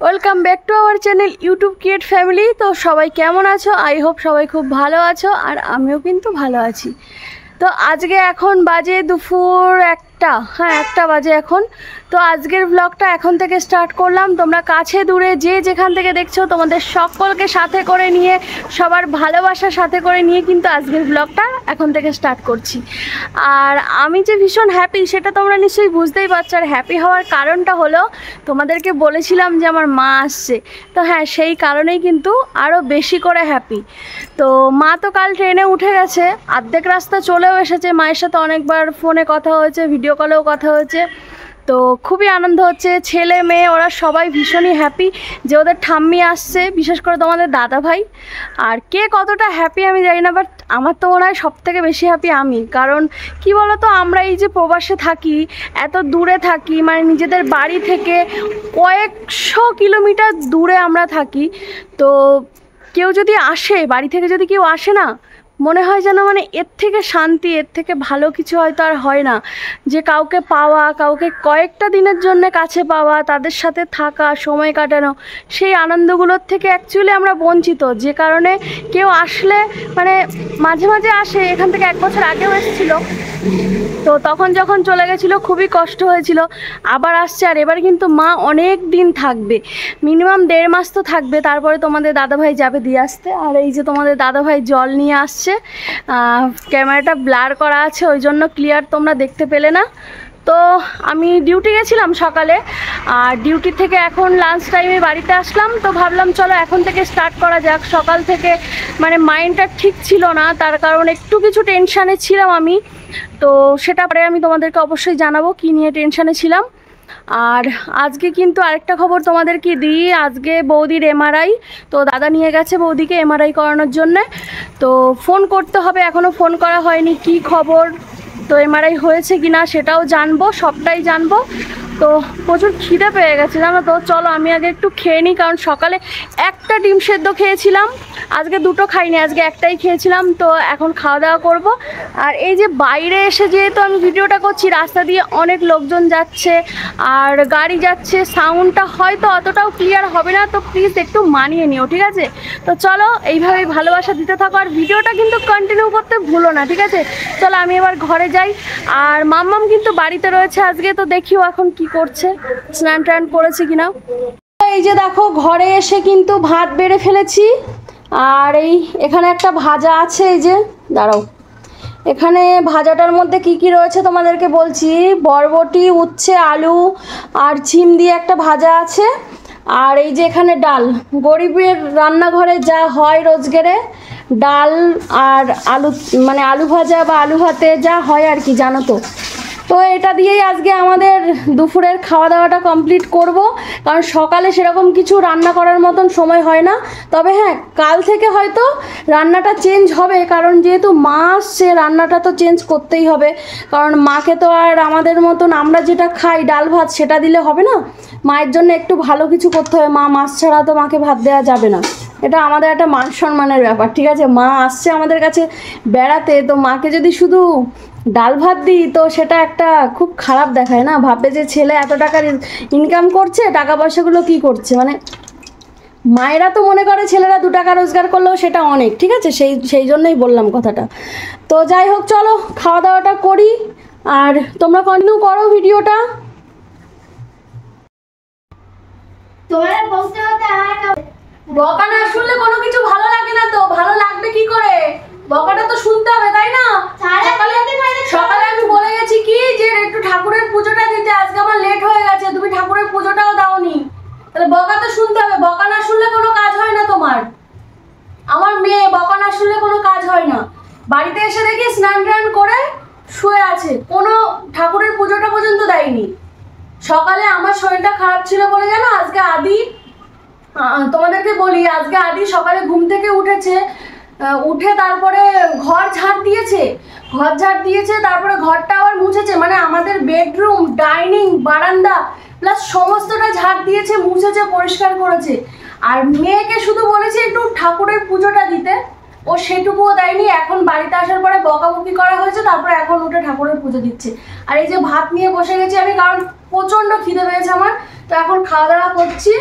Welcome back to our channel YouTube create family. তো সবাই কেমন আছো? আই হোপ সবাই খুব ভালো আছো, আর আমিও কিন্তু ভালো আছি। তো আজকে এখন বাজে দুপুর 1টা, হ্যাঁ 1টা বাজে এখন। তো আজকের ব্লগটা এখন থেকে স্টার্ট করলাম। তোমরা কাছে দূরে যে যেখান থেকে দেখছো তোমাদের সকলকে সাথে করে নিয়ে, সবার ভালোবাসার সাথে করে নিয়ে কিন্তু আজকের ব্লগটা এখন থেকে স্টার্ট করছি। আর আমি যে ভীষণ হ্যাপি সেটা তোমরা নিশ্চয়ই বুঝতেই পারছো। আর হ্যাপি হওয়ার কারণটা হলো, তোমাদেরকে বলেছিলাম যে আমার মা আসছে, তো হ্যাঁ সেই কারণেই কিন্তু আরও বেশি করে হ্যাপি। তো মা তো কাল ট্রেনে উঠে গেছে, অর্ধেক রাস্তা চলেও এসেছে। মায়ের সাথে অনেকবার ফোনে কথা হয়েছে, ভিডিও কলেও কথা হয়েছে। তো খুবই আনন্দ হচ্ছে, ছেলে মেয়ে ওরা সবাই ভীষণই হ্যাপি যে ওদের ঠাম্মি আসছে, বিশেষ করে তোমাদের দাদা ভাই। আর কে কতটা হ্যাপি আমি জানি না, বাট আমার তো মনে হয় সবথেকে বেশি হ্যাপি আমি। কারণ কি বলো তো, আমরা এই যে প্রবাসে থাকি, এত দূরে থাকি, মানে নিজেদের বাড়ি থেকে কয়েকশো কিলোমিটার দূরে আমরা থাকি। তো কেউ যদি আসে, বাড়ি থেকে যদি কেউ আসে না, মনে হয় যেন মানে এর থেকে শান্তি, এর থেকে ভালো কিছু হয়তো আর হয় না। যে কাউকে পাওয়া, কাউকে কয়েকটা দিনের জন্য কাছে পাওয়া, তাদের সাথে থাকা, সময় কাটানো, সেই আনন্দগুলোর থেকে অ্যাকচুয়ালি আমরা বঞ্চিত। যে কারণে কেউ আসলে মানে মাঝে মাঝে আসে, এখান থেকে 1 বছর আগেও এসেছিলো, তো তখন যখন চলে গেছিলো খুবই কষ্ট হয়েছিল। আবার আসছে, আর এবার কিন্তু মা অনেক দিন থাকবে, মিনিমাম 1.5 মাস তো থাকবে। তারপরে তোমাদের দাদাভাই যাবে দিয়ে আসতে। আর এই যে তোমাদের দাদাভাই জল নিয়ে আসছে, ক্যামেরাটা ব্লার করা আছে, ওই জন্য ক্লিয়ার তোমরা দেখতে পেলে না। তো আমি ডিউটি গেছিলাম সকালে, আর ডিউটি থেকে এখন লাঞ্চ টাইমে বাড়িতে আসলাম। তো ভাবলাম চলো এখন থেকে স্টার্ট করা যাক। সকাল থেকে মানে মাইন্ডটা ঠিক ছিল না, তার কারণ একটু কিছু টেনশানে ছিলাম আমি। তো সেটা পরে আমি তোমাদেরকে অবশ্যই জানাবো কী নিয়ে টেনশানে ছিলাম। আর আজকে কিন্তু আরেকটা খবর তোমাদেরকে দিই, আজকে বৌদির এমআরআই। তো দাদা নিয়ে গেছে বৌদিকে এমআরআই করানোর জন্যে। তো ফোন করতে হবে, এখনও ফোন করা হয়নি, কি খবর, তো এমআরআই হয়েছে কি না সেটাও জানবো, সবটাই জানবো। তো প্রচুর খিদে পেয়ে গেছে জানো তো, চলো আমি আগে একটু খেয়ে নিই। কারণ সকালে একটা ডিম সেদ্ধ খেয়েছিলাম, আজকে 2টো খাইনি, আজকে একটাই খেয়েছিলাম। তো এখন খাওয়া দাওয়া করব। আর এই যে বাইরে এসে যেহেতু আমি ভিডিওটা করছি, রাস্তা দিয়ে অনেক লোকজন যাচ্ছে আর গাড়ি যাচ্ছে, সাউন্ডটা হয়তো অতটাও ক্লিয়ার হবে না, তো প্লিজ একটু মানিয়ে নিও, ঠিক আছে? তো চলো এইভাবেই ভালোবাসা দিতে থাকো, আর ভিডিওটা কিন্তু কন্টিনিউ করতে ভুলো না, ঠিক আছে? চলো আমি এবার ঘরে যাই। আর মাম্মাম কিন্তু বাড়িতে রয়েছে আজকে, তো দেখিও এখন কি করছে, স্নান টান করেছে কিনা। এই যে দেখো ঘরে এসে কিন্তু ভাত বেড়ে ফেলেছি। আর এই এখানে একটা ভাজা আছে, এই যে দাঁড়াও, এখানে ভাজাটার মধ্যে কি কি রয়েছে তোমাদেরকে বলছি। বরবটি, উচ্ছে, আলু আর ঝিম দিয়ে একটা ভাজা আছে। আর এই যে এখানে ডাল, গরিবের রান্নাঘরে যা হয় রোজগেরে, ডাল আর আলু, মানে আলু ভাজা বা আলু ভাতে যা হয় আর কি, জানো তো। তো এটা দিয়েই আজকে আমাদের দুপুরের খাওয়া দাওয়াটা কমপ্লিট করব। কারণ সকালে সেরকম কিছু রান্না করার মতন সময় হয় না। তবে হ্যাঁ, কাল থেকে হয়তো রান্নাটা চেঞ্জ হবে, কারণ যেহেতু মা আসছে রান্নাটা তো চেঞ্জ করতেই হবে। কারণ মাকে তো আর আমাদের মতন আমরা যেটা খাই ডাল ভাত সেটা দিলে হবে না, মায়ের জন্য একটু ভালো কিছু করতে হবে। মা মাছ ছাড়া তো মাকে ভাত দেওয়া যাবে না, এটা আমাদের একটা মান সম্মানের ব্যাপার, ঠিক আছে? মা আসছে আমাদের কাছে বেড়াতে, তো মাকে যদি শুধু ডাল ভাত দিই তো সেটা একটা খুব খারাপ দেখায় না। ভাববে যে ছেলে এত টাকার ইনকাম করছে, টাকা পয়সাগুলো কি করছে, মানে মায়েরা তো মনে করে ছেলেরা 2 টাকা রোজগার করলেও সেটা অনেক, ঠিক আছে? সেই জন্যই বললাম কথাটা। তো যাই হোক, চলো খাওয়া দাওয়াটা করি, আর তোমরা কন্টিনিউ করো ভিডিওটা। বকা না শুনলে কোনো কিছু ভালো লাগে না, তো ভালো লাগবে কি করে? বকাটা তো শুনতে হবে, তাই না? সকালে আমি বলে গেছি কি যে একটু ঠাকুরের পুজোটা দিতে, আজকে আমার লেট হয়ে গেছে, তুমি ঠাকুরের পুজোটাও দাওনি, তাহলে বকা তো শুনতে হবে। বকা না শুনলে কোনো কাজ হয় না তোমার। আমার মেয়ে, বকা না শুনলে কোনো কাজ হয় না। বাড়িতে এসে দেখি স্নান টান করে শুয়ে আছে, কোনো ঠাকুরের পুজোটা পর্যন্ত দেয়নি। সকালে আমার শরীরটা খারাপ ছিল বলে জানো, আজকে আদি, তোমাদেরকে বলি, আজকে আদি সকালে ঘুম থেকে উঠেছে, উঠে তারপরে ঘর ঝাড় দিয়েছে, তারপরে ঘরটা আবার মুছেছে, মানে আমাদের বেডরুম, ডাইনিং, বারান্দা প্লাস সমস্তটা ঝাড় দিয়েছে, মুছেছে, পরিষ্কার করেছে। আর মেয়েকে শুধু বলেছে একটু ঠাকুরের পুজোটা দিতে, ও ও সেটুকুও দেয়নি। এখন বাড়িতে আসার পরে বকাবকি করা হয়েছে, তারপরে এখন উঠে ঠাকুরের পুজো দিচ্ছে। আর এই যে ভাত নিয়ে বসে গেছি আমি, কারণ প্রচণ্ড খিদে পেয়েছে আমার। তো এখন খাওয়া দাওয়া করছি।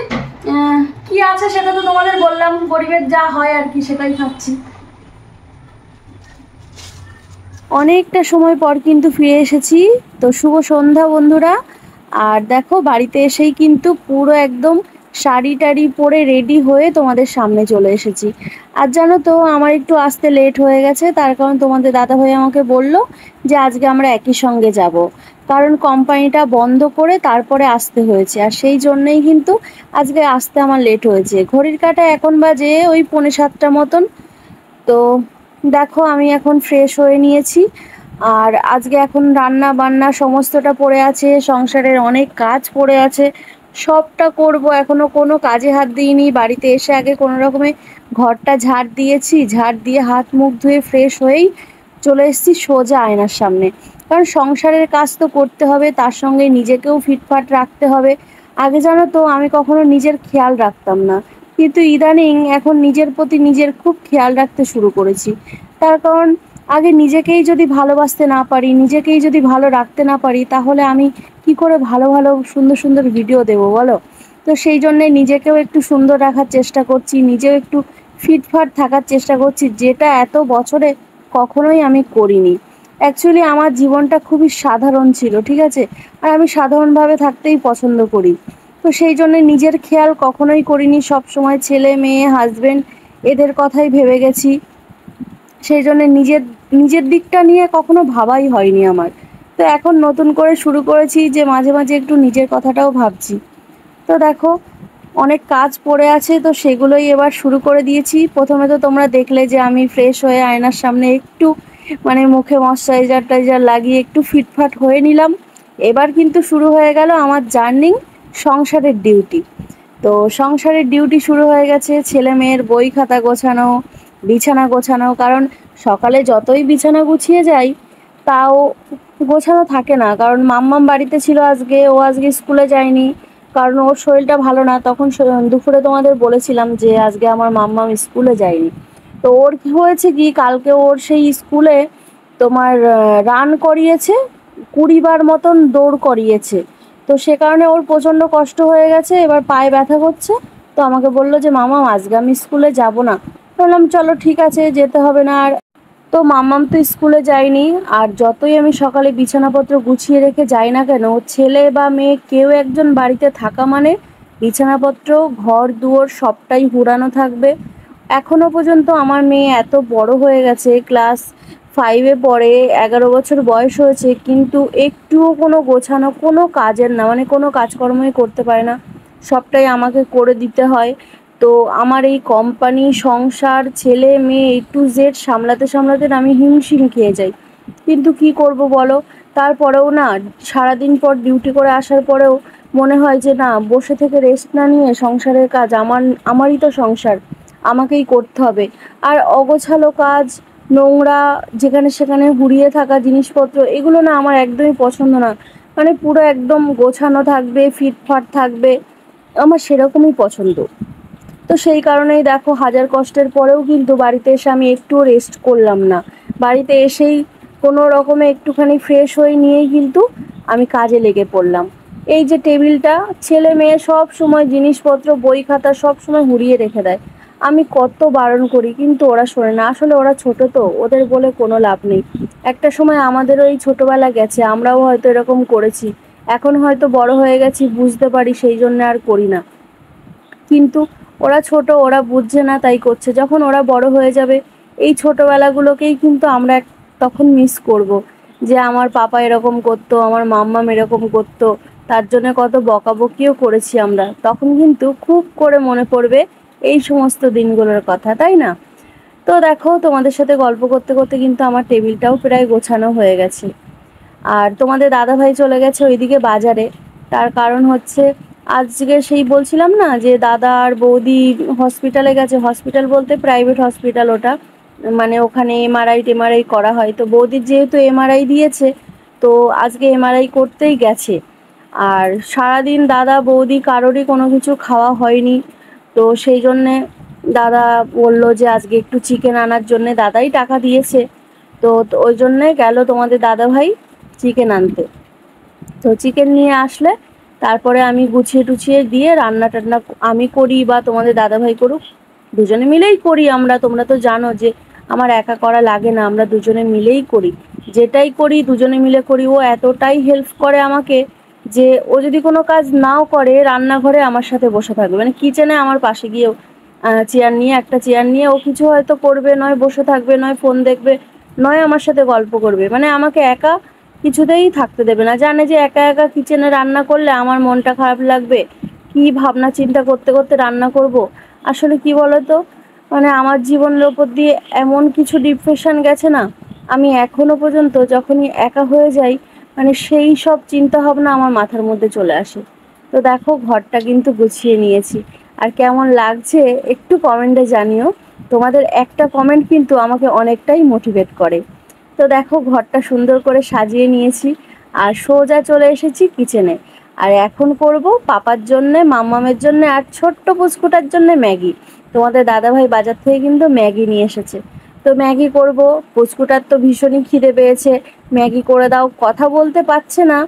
কি আছে সেটা তো তোমাদের বললাম, গরিবের যা হয় আর কি সেটাই খাচ্ছি। অনেকটা সময় পর কিন্তু ফিরে এসেছি। তো শুভ সন্ধ্যা বন্ধুরা। আর দেখো বাড়িতে এসেই কিন্তু পুরো একদম শাড়ি টাড়ি পরে রেডি হয়ে তোমাদের সামনে চলে এসেছি। আর জানো তো আমার একটু আসতে লেট হয়ে গেছে, তার কারণ তোমাদের দাদাভাই আমাকে বলল যে আজকে আমরা একই সঙ্গে যাব, কারণ কোম্পানিটা বন্ধ করে তারপরে আসতে হয়েছে। আর সেই জন্যেই কিন্তু আজকে আসতে আমার লেট হয়েছে। ঘড়ির কাঁটায় এখন বাজে ওই 6:45 মতন। তো দেখো আমি এখন ফ্রেশ হয়ে নিয়েছি। আর আজকে এখন রান্না বান্না সমস্তটা পড়ে আছে, সংসারের অনেক কাজ পড়ে আছে, সবটা করব। এখনো কোনো কাজে হাত দিইনি। বাড়িতে এসে আগে কোনো রকমে ঘরটা ঝাড় দিয়েছি, ঝাড় দিয়ে হাত মুখ ধুয়ে ফ্রেশ হয়েই চলে এসেছি সোজা আয়নার সামনে। কারণ সংসারের কাজ তো করতে হবে, তার সঙ্গে নিজেকেও ফিটফাট রাখতে হবে। আগে জানো তো আমি কখনো নিজের খেয়াল রাখতাম না, কিন্তু ইদানিং এখন নিজের প্রতি নিজের খুব খেয়াল রাখতে শুরু করেছি। তার কারণ আগে নিজেকেই যদি ভালোবাসতে না পারি, নিজেকেই যদি ভালো রাখতে না পারি, তাহলে আমি কি করে ভালো ভালো সুন্দর সুন্দর ভিডিও দেবো বলো? তো সেই জন্যে নিজেকেও একটু সুন্দর রাখার চেষ্টা করছি, নিজেও একটু ফিটফাট থাকার চেষ্টা করছি, যেটা এত বছরে কখনোই আমি করিনি। অ্যাকচুয়ালি আমার জীবনটা খুবই সাধারণ ছিল, ঠিক আছে? আর আমি সাধারণভাবে থাকতেই পছন্দ করি। তো সেই জন্য নিজের খেয়াল কখনোই করিনি, সব সময় ছেলে মেয়ে হাজবেন্ড এদের কথাই ভেবে গেছি। সেই জন্য নিজের নিজের দিকটা নিয়ে কখনো ভাবাই হয়নি আমার। তো এখন নতুন করে শুরু করেছি যে মাঝে মাঝে একটু নিজের কথাটাও ভাবছি। তো দেখো অনেক কাজ পড়ে আছে, তো সেগুলোই এবার শুরু করে দিয়েছি। প্রথমে তো তোমরা দেখলে যে আমি ফ্রেশ হয়ে আয়নার সামনে একটু মানে মুখে ময়শ্চারাইজার টাইজার লাগিয়ে একটু ফিটফাট হয়ে নিলাম। এবার কিন্তু শুরু হয়ে গেল আমার জার্নিং, সংসারের ডিউটি। তো সংসারের ডিউটি শুরু হয়ে গেছে, ছেলে মেয়ের বই খাতা গোছানো, বিছানা গোছানো। কারণ সকালে যতই বিছানা গুছিয়ে যাই তাও গোছানো থাকে না, কারণ মাম্মাম বাড়িতে ছিল আজকে, ও আজকে স্কুলে যায়নি, কারণ ওর শরীরটা ভালো না। তখন দুপুরে তোমাদের বলেছিলাম যে আজকে আমার মাম্মাম স্কুলে যায়নি। তো ওর কি হয়েছে কি, কালকে ওর সেই স্কুলে তোমার রান করিয়েছে, 20 বার মতন দৌড় করিয়েছে। তো সে কারণে ওর প্রচণ্ড কষ্ট হয়ে গেছে, এবার পায়ে ব্যথা করছে। তো আমাকে বললো যে মামা আজকে আমি স্কুলে যাব না। বললাম চলো ঠিক আছে, যেতে হবে না আর। তো মাম্মাম তো স্কুলে যায়নি। আর যতই আমি সকালে বিছানাপত্র গুছিয়ে রেখে যাই না কেন, ছেলে বা মেয়ে কেউ একজন বাড়িতে থাকা মানে বিছানাপত্র ঘর দুয়ার সবটাই হুড়ানো থাকবে। এখনো পর্যন্ত আমার মেয়ে এত বড় হয়ে গেছে, ক্লাস 5-এ পড়ে, 11 বছর বয়স হয়েছে, কিন্তু একটুও কোনো গোছানো কোনো কাজের না, মানে কোনো কাজকর্মই করতে পারে না, সবটাই আমাকে করে দিতে হয়। তো আমার এই কোম্পানি, সংসার, ছেলে মেয়ে A to Z সামলাতে সামলাতে না আমি হিমশিম খেয়ে যাই। কিন্তু কি করব বলো? তারপরেও না, সারাদিন পর ডিউটি করে আসার পরেও মনে হয় যে না, বসে থেকে রেস্ট না নিয়ে সংসারের কাজ আমারই তো সংসার, আমাকেই করতে হবে। আর অগোছালো কাজ, নোংরা যেখানে সেখানে হুড়িয়ে থাকা জিনিসপত্র, এগুলো না আমার একদমই পছন্দ না। মানে পুরো একদম গোছানো থাকবে, ফিটফাট থাকবে, আমার সেরকমই পছন্দ। তো সেই কারণেই দেখো হাজার কষ্টের পরেও কিন্তু বাড়িতে এসে আমি একটুও রেস্ট করলাম না। বাড়িতে এসেই কোনো রকমে একটুখানি ফ্রেশ হয়ে নিয়েই কিন্তু আমি কাজে লেগে পড়লাম। এই যে টেবিলটা, ছেলে মেয়ে সব সময় জিনিসপত্র বই খাতা সব সময় হুড়িয়ে রেখে দেয়। আমি কত বারণ করি কিন্তু ওরা শোনে না। আসলে ওরা ছোট, তো ওদের বলে কোনো লাভ নেই। একটা সময় আমাদেরও এই ছোটোবেলা গেছে, আমরাও হয়তো এরকম করেছি। এখন হয়তো বড় হয়ে গেছি, বুঝতে পারি, সেই জন্য আর করি না। কিন্তু ওরা ছোট, ওরা বুঝছে না, তাই করছে। যখন ওরা বড় হয়ে যাবে, এই ছোটোবেলাগুলোকেই কিন্তু আমরা তখন মিস করব, যে আমার পাপা এরকম করতো, আমার মাম্মাম এরকম করতো, তার জন্য কত বকাবকিও করেছি আমরা। তখন কিন্তু খুব করে মনে পড়বে এই সমস্ত দিনগুলোর কথা, তাই না? তো দেখো তোমাদের সাথে গল্প করতে করতে কিন্তু আমার টেবিলটাও প্রায় গোছানো হয়ে গেছে। আর তোমাদের দাদাভাই চলে গেছে ওইদিকে বাজারে। তার কারণ হচ্ছে আজকে সেই বলছিলাম না যে দাদা আর বৌদি হসপিটালে গেছে। হসপিটাল বলতে প্রাইভেট হসপিটাল ওটা, মানে ওখানে এমআরআই করা হয়। তো বৌদির যেহেতু এমআরআই দিয়েছে, তো আজকে এমআরআই করতেই গেছে। আর সারাদিন দাদা বৌদি কারোরই কোনো কিছু খাওয়া হয়নি। তো সেই জন্যে দাদা বলল যে আজকে একটু চিকেন আনার জন্যে, দাদাই টাকা দিয়েছে। তো ওই জন্যে গেল তোমাদের দাদা ভাই চিকেন আনতে। তো চিকেন নিয়ে আসলে তারপরে আমি গুছিয়ে টুছিয়ে দিয়ে রান্না টান্না আমি করি বা তোমাদের দাদাভাই করুক, দুজনে মিলেই করি আমরা। তোমরা তো জানো যে আমার একা করা লাগে না, আমরা দুজনে মিলেই করি। যেটাই করি দুজনে মিলে করি। ও এতটাই হেল্প করে আমাকে যে ও যদি কোনো কাজ নাও করে রান্নাঘরে আমার সাথে বসে থাকবে, মানে কিচেনে আমার পাশে গিয়ে একটা চেয়ার নিয়ে ও কিছু হয়তো করবে, নয় বসে থাকবে, নয় ফোন দেখবে, নয় আমার সাথে গল্প করবে। মানে আমাকে একা কিছুতেই থাকতে দেবে না। জানে যে একা একা কিচেনে রান্না করলে আমার মনটা খারাপ লাগবে, কি ভাবনা চিন্তা করতে করতে রান্না করব। আসলে কি বলতো, মানে আমার জীবনের ওপর দিয়ে এমন কিছু ডিপ্রেশন গেছে না, আমি এখনো পর্যন্ত যখনই একা হয়ে যাই মানে সেই সব চিন্তা ভাবনা আমার মাথার মধ্যে চলে আসে। তো দেখো ঘরটা কিন্তু গুছিয়ে নিয়েছি, আর কেমন লাগছে একটু কমেন্টে জানিও। তোমাদের একটা কমেন্ট কিন্তু আমাকে অনেকটাই মোটিভেট করে। তো দেখো ঘরটা সুন্দর করে সাজিয়ে নিয়েছি আর সোজা চলে এসেছি কিচেনে। আর এখন করব পাপার জন্যে, মাম্মামের জন্যে আর ছোট্ট পুচকুটার জন্যে ম্যাগি। তোমাদের দাদাভাই বাজার থেকে কিন্তু ম্যাগি নিয়ে এসেছে। তো ম্যাগি করব। পুচকুটার তো ভীষণই খিদে পেয়েছে, ম্যাগি করে দাও। কথা বলতে পারছে না,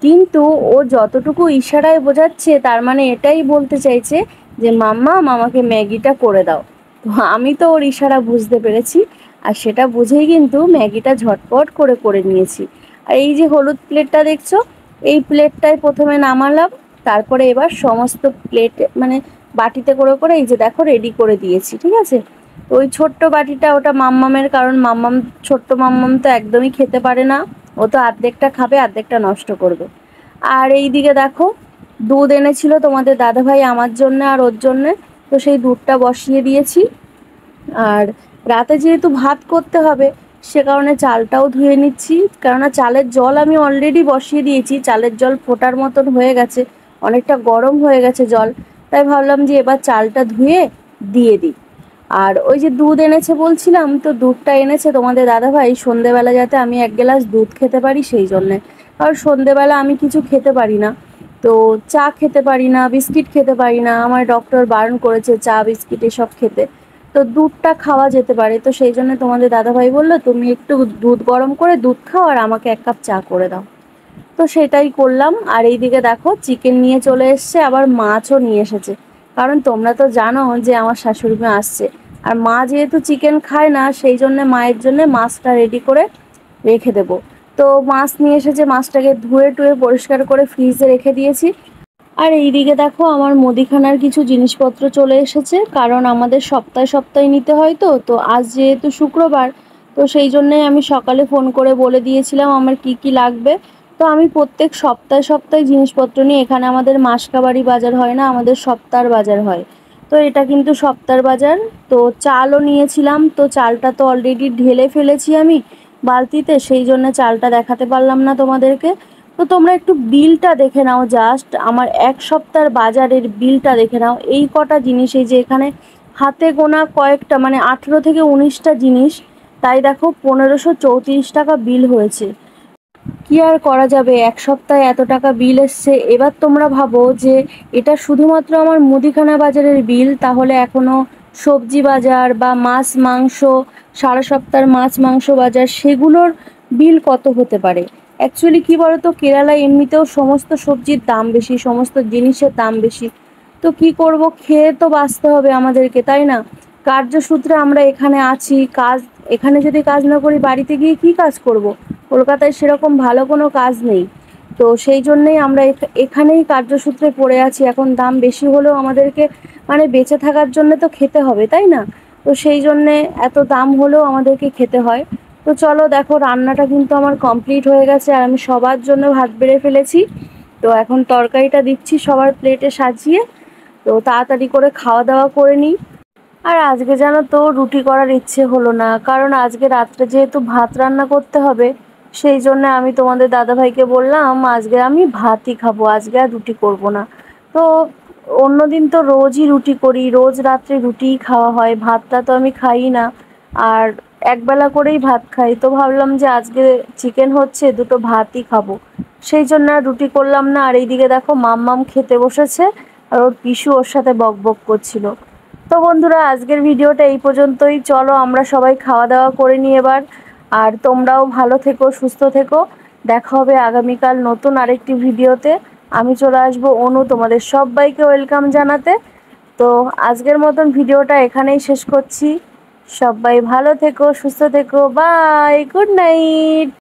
কিন্তু ও যতটুকু ইশারায় বোঝাচ্ছে তার মানে এটাই বলতে চাইছে যে মাম্মা আমাকে ম্যাগিটা করে দাও। তো আমি তো ওর ইশারা বুঝতে পেরেছি, আর সেটা বুঝেই কিন্তু ম্যাগিটা ঝটপট করে করে নিয়েছি। আর এই যে হলুদ প্লেটটা দেখছো, এই প্লেটটায় প্রথমে নামালাম, তারপরে এবার সমস্ত প্লেট মানে বাটিতে করে করে এই যে দেখো রেডি করে দিয়েছি, ঠিক আছে। তো ওই ছোট্ট বাটিটা ওটা মাম্মামের, কারণ মাম্মাম ছোট্ট মাম্মাম তো একদমই খেতে পারে না, ও তো অর্ধেকটা খাবে অর্ধেকটা নষ্ট করবে। আর এই দিকে দেখো দুধ এনেছিল তোমাদের দাদাভাই আমার জন্য আর ওর জন্যে, তো সেই দুধটা বসিয়ে দিয়েছি। আর রাতে যেহেতু ভাত করতে হবে সে কারণে চালটাও ধুয়ে নিচ্ছি, কেননা চালের জল আমি অলরেডি বসিয়ে দিয়েছি, চালের জল ফোটার মতন হয়ে গেছে, অনেকটা গরম হয়ে গেছে জল। তাই ভাবলাম যে এবার চালটা ধুয়ে দিয়ে দিই। আর ওই যে দুধ এনেছে বলছিলাম, তো দুধটা এনেছে তোমাদের দাদাভাই সন্ধেবেলা যাতে আমি এক গ্লাস দুধ খেতে পারি সেই জন্যে। কারণ সন্ধেবেলা আমি কিছু খেতে পারি না, তো চা খেতে পারি না, বিস্কিট খেতে পারি না, আমার ডক্টর বারণ করেছে চা বিস্কিট এসব খেতে। তো দুধটা খাওয়া যেতে পারে, তো সেই জন্য তোমাদের দাদাভাই বললো তুমি একটু দুধ গরম করে দুধ খাও আর আমাকে এক কাপ চা করে দাও। তো সেটাই করলাম। আর এইদিকে দেখো চিকেন নিয়ে চলে এসছে, আবার মাছও নিয়ে এসেছে। কারণ তোমরা তো জানো যে আমার শাশুড়ি মা আসছে, আর মা যেহেতু চিকেন খায় না সেই জন্য মায়ের জন্য মাছটা রেডি করে রেখে দেবো। তো মাছ নিয়ে এসেছে, মাছটাকে ধুয়ে টুয়ে পরিষ্কার করে ফ্রিজে রেখে দিয়েছি। আর এইদিকে দেখো আমার মুদিখানার কিছু জিনিসপত্র চলে এসেছে, কারণ আমাদের সপ্তাহে সপ্তাহে নিতে হয়। তো তো আজ যেহেতু শুক্রবার, তো সেই জন্যই আমি সকালে ফোন করে বলে দিয়েছিলাম আমার কি কি লাগবে। তো আমি প্রত্যেক সপ্তাহে সপ্তাহে জিনিসপত্র নিয়ে, এখানে আমাদের মাসকাবারি বাজার হয় না, আমাদের সপ্তাহের বাজার হয়। তো এটা কিন্তু সপ্তাহের বাজার। তো চালও নিয়েছিলাম, তো চালটা তো অলরেডি ঢেলে ফেলেছি আমি বালতিতে, সেই জন্য চালটা দেখাতে পারলাম না তোমাদেরকে। তো তোমরা একটু বিলটা দেখে নাও, জাস্ট আমার এক সপ্তাহের বাজারের বিলটা দেখে নাও। এই কটা জিনিস, এই যে এখানে হাতে গোনা কয়েকটা মানে 18 থেকে 19টা জিনিস, তাই দেখো 1534 টাকা বিল হয়েছে। কি আর করা যাবে, এক সপ্তাহে এত টাকা বিল এসছে। এবার তোমরা ভাবো যে এটা শুধুমাত্র আমার মুদিখানা বাজারের বিল, তাহলে এখনো সবজি বাজার বা মাছ মাংস, সারা সপ্তাহের মাছ মাংস বাজার, সেগুলোর বিল কত হতে পারে। অ্যাকচুয়ালি কি বলতো, কেরালায় এমনিতেও সমস্ত সবজির দাম বেশি, সমস্ত জিনিসের দাম বেশি। তো কি করব, খেয়ে তো বাঁচতে হবে আমাদেরকে, তাই না। কার্যসূত্রে আমরা এখানে আছি, কাজ এখানে যদি কাজ না করি বাড়িতে গিয়ে কি কাজ করব। কলকাতায় সেরকম ভালো কোনো কাজ নেই। তো সেই জন্যেই আমরা এখানেই কার্যসূত্রে পড়ে আছি। এখন দাম বেশি হলেও আমাদেরকে মানে বেঁচে থাকার জন্য তো খেতে হবে, তাই না। তো সেই জন্যে এত দাম হলেও আমাদেরকে খেতে হয়। তো চলো দেখো রান্নাটা কিন্তু আমার কমপ্লিট হয়ে গেছে, আর আমি সবার জন্য ভাত বেড়ে ফেলেছি। তো এখন তরকারিটা দিচ্ছি সবার প্লেটে সাজিয়ে। তো তাড়াতাড়ি করে খাওয়া দাওয়া করে নিই। আর আজকে জানো তো রুটি করার ইচ্ছে হলো না, কারণ আজকে রাত্রে যেহেতু ভাত রান্না করতে হবে, সেই জন্য আমি তোমাদের দাদাভাইকে বললাম আজকে আমি ভাতই খাবো, আজকে আর রুটি করব না। তো অন্যদিন তো রোজই রুটি করি, রোজ রাত্রে রুটিই খাওয়া হয়, ভাতটা তো আমি খাই না। আর একবেলা করেই ভাত খাই, তো ভাবলাম যে আজকে চিকেন হচ্ছে, দুটো ভাতই খাবো, সেই জন্য আর রুটি করলাম না। আর এইদিকে দেখো মাম্মাম খেতে বসেছে, আর ওর পিসু ওর সাথে বক বক করছিল। তো বন্ধুরা, আজকের ভিডিওটা এই পর্যন্তই। চলো আমরা সবাই খাওয়া দাওয়া করে নিই এবার। আর তোমরাও ভালো থেকো, সুস্থ থেকো। দেখা হবে আগামীকাল নতুন আরেকটি ভিডিওতে। আমি চলে আসবো অনু, তোমাদের সবাইকে ওয়েলকাম জানাতে। তো আজকের মতন ভিডিওটা এখানেই শেষ করছি। সবাই ভালো থেকো, সুস্থ থেকো। Bye, good night.